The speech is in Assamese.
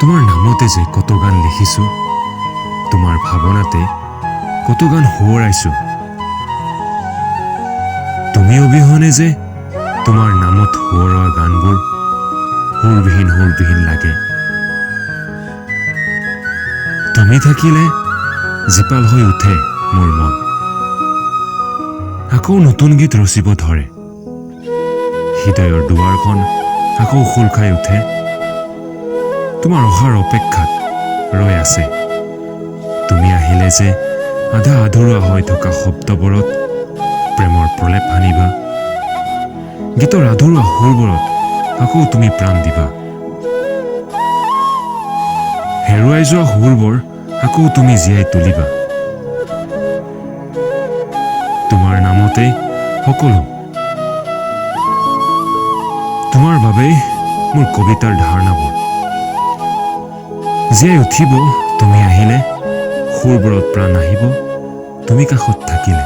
তোমাৰ নামতে যে কত গান লিখিছো, তোমাৰ ভাৱনাতে কত গান সোঁৱৰাইছো। তুমি অবিহনে যে তোমাৰ নামত সোঁৱৰোৱা গানবোৰ সুৰবিহীন লাগে। তুমি থাকিলে জীপাল হৈ উঠে মোৰ মন, আকৌ নতুন গীত ৰচিব ধৰে। হৃদয়ৰ দুৱাৰখন আকৌ খোল খাই উঠে। তোমাৰ অহাৰ অপেক্ষাত ৰৈ আছে। তুমি আহিলে যে আধা আধৰুৱা হৈ থকা শব্দবোৰত প্ৰেমৰ প্ৰলেপ সানিবা। গীতৰ আধৰুৱা সুৰবোৰত আকৌ তুমি প্ৰাণ দিবা। হেৰুৱাই যোৱা সুৰবোৰ আকৌ তুমি জীয়াই তুলিবা। তোমাৰ নামতে সকলো, তোমাৰ বাবেই মোৰ কবিতাৰ ধাৰণাবোৰ জীয়াই উঠিব। তুমি আহিলে সুৰবোৰত প্ৰাণ আহিব, তুমি কাষত থাকিলে।